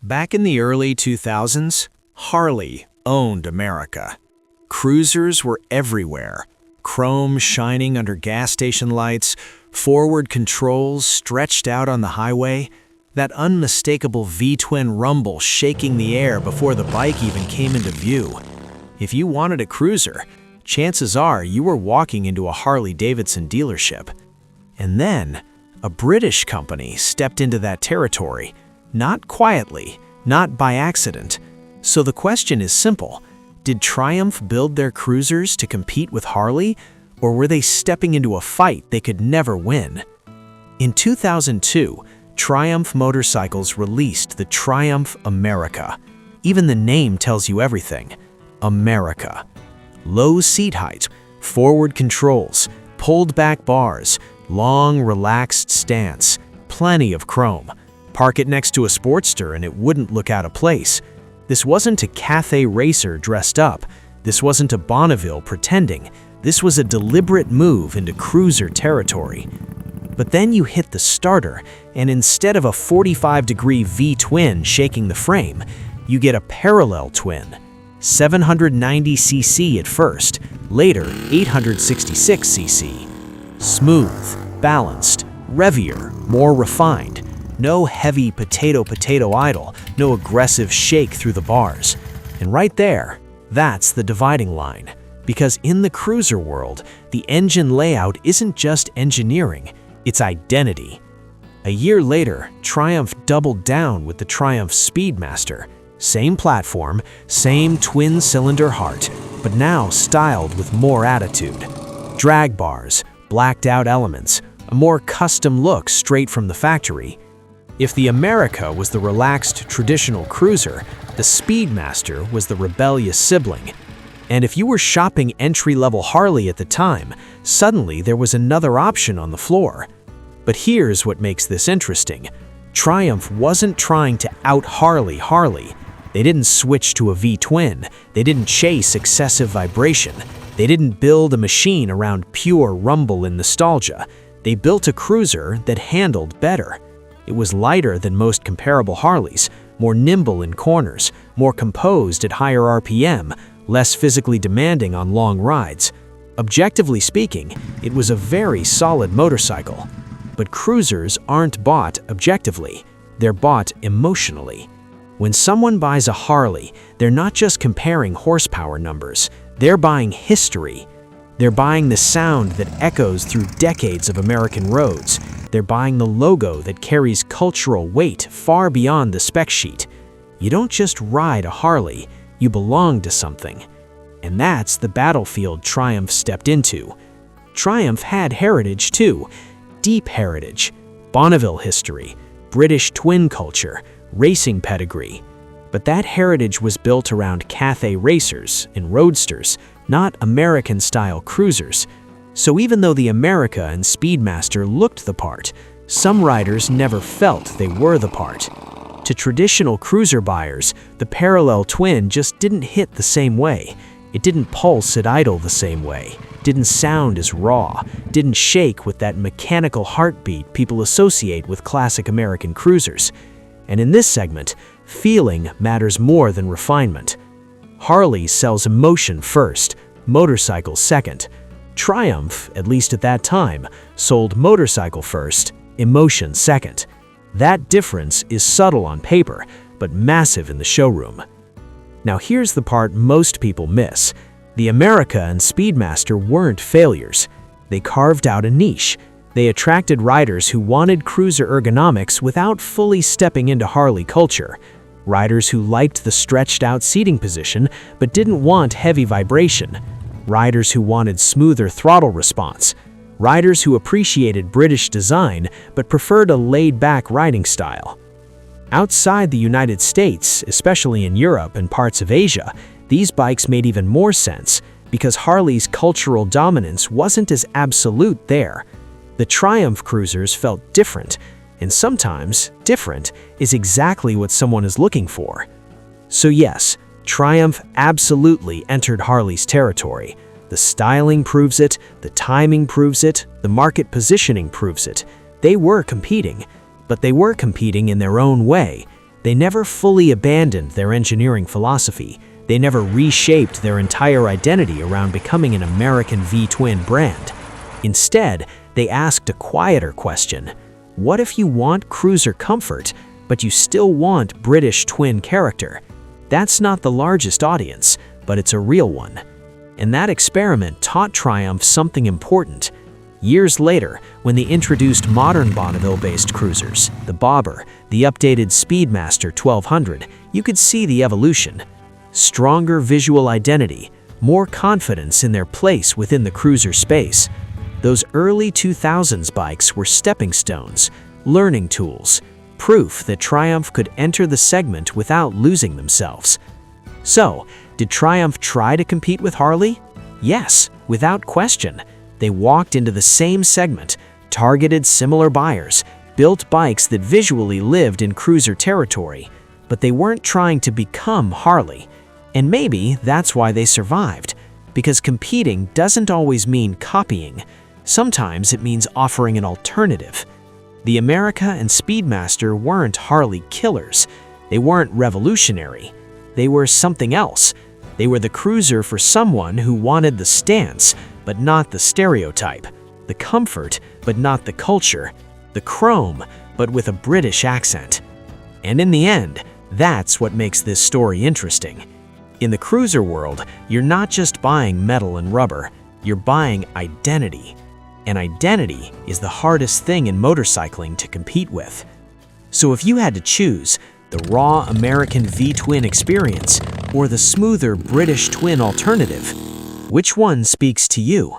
Back in the early 2000s, Harley owned America. Cruisers were everywhere. Chrome shining under gas station lights, forward controls stretched out on the highway, that unmistakable V-twin rumble shaking the air before the bike even came into view. If you wanted a cruiser, chances are you were walking into a Harley-Davidson dealership. And then, a British company stepped into that territory, not quietly, not by accident. So the question is simple. Did Triumph build their cruisers to compete with Harley, or were they stepping into a fight they could never win? In 2002, Triumph Motorcycles released the Triumph America. Even the name tells you everything. America. Low seat height, forward controls, pulled back bars, long relaxed stance, plenty of chrome. Park it next to a Sportster and it wouldn't look out of place. This wasn't a Cathay racer dressed up. This wasn't a Bonneville pretending. This was a deliberate move into cruiser territory. But then you hit the starter, and instead of a 45-degree V-twin shaking the frame, you get a parallel twin. 790cc at first, later 866cc. Smooth, balanced, revier, more refined. No heavy potato idle, no aggressive shake through the bars. And right there, that's the dividing line. Because in the cruiser world, the engine layout isn't just engineering, it's identity. A year later, Triumph doubled down with the Triumph Speedmaster. Same platform, same twin-cylinder heart, but now styled with more attitude. Drag bars, blacked-out elements, a more custom look straight from the factory. If the America was the relaxed, traditional cruiser, the Speedmaster was the rebellious sibling. And if you were shopping entry-level Harley at the time, suddenly there was another option on the floor. But here's what makes this interesting. Triumph wasn't trying to out-Harley Harley. They didn't switch to a V-twin. They didn't chase excessive vibration. They didn't build a machine around pure rumble and nostalgia. They built a cruiser that handled better. It was lighter than most comparable Harleys, more nimble in corners, more composed at higher RPM, less physically demanding on long rides. Objectively speaking, it was a very solid motorcycle. But cruisers aren't bought objectively, they're bought emotionally. When someone buys a Harley, they're not just comparing horsepower numbers, they're buying history. They're buying the sound that echoes through decades of American roads. They're buying the logo that carries cultural weight far beyond the spec sheet. You don't just ride a Harley, you belong to something. And that's the battlefield Triumph stepped into. Triumph had heritage too, deep heritage, Bonneville history, British twin culture, racing pedigree. But that heritage was built around Cathay racers and roadsters, not American-style cruisers. So even though the America and Speedmaster looked the part, some riders never felt they were the part. To traditional cruiser buyers, the parallel twin just didn't hit the same way. It didn't pulse at idle the same way, didn't sound as raw, didn't shake with that mechanical heartbeat people associate with classic American cruisers. And in this segment, feeling matters more than refinement. Harley sells emotion first, motorcycle second. Triumph, at least at that time, sold motorcycle first, emotion second. That difference is subtle on paper, but massive in the showroom. Now here's the part most people miss. The America and Speedmaster weren't failures. They carved out a niche. They attracted riders who wanted cruiser ergonomics without fully stepping into Harley culture. Riders who liked the stretched-out seating position but didn't want heavy vibration. Riders who wanted smoother throttle response. Riders who appreciated British design but preferred a laid-back riding style. Outside the United States, especially in Europe and parts of Asia, these bikes made even more sense because Harley's cultural dominance wasn't as absolute there. The Triumph cruisers felt different, and sometimes different is exactly what someone is looking for. So yes, Triumph absolutely entered Harley's territory. The styling proves it, the timing proves it, the market positioning proves it. They were competing, but they were competing in their own way. They never fully abandoned their engineering philosophy. They never reshaped their entire identity around becoming an American V-twin brand. Instead, they asked a quieter question. What if you want cruiser comfort, but you still want British twin character? That's not the largest audience, but it's a real one. And that experiment taught Triumph something important. Years later, when they introduced modern Bonneville-based cruisers, the Bobber, the updated Speedmaster 1200, you could see the evolution. Stronger visual identity, more confidence in their place within the cruiser space. Those early 2000s bikes were stepping stones, learning tools, proof that Triumph could enter the segment without losing themselves. So, did Triumph try to compete with Harley? Yes, without question. They walked into the same segment, targeted similar buyers, built bikes that visually lived in cruiser territory, but they weren't trying to become Harley. And maybe that's why they survived, because competing doesn't always mean copying. Sometimes it means offering an alternative. The America and Speedmaster weren't Harley killers. They weren't revolutionary. They were something else. They were the cruiser for someone who wanted the stance, but not the stereotype, the comfort, but not the culture, the chrome, but with a British accent. And in the end, that's what makes this story interesting. In the cruiser world, you're not just buying metal and rubber, you're buying identity. And identity is the hardest thing in motorcycling to compete with. So if you had to choose the raw American V-twin experience or the smoother British twin alternative, which one speaks to you?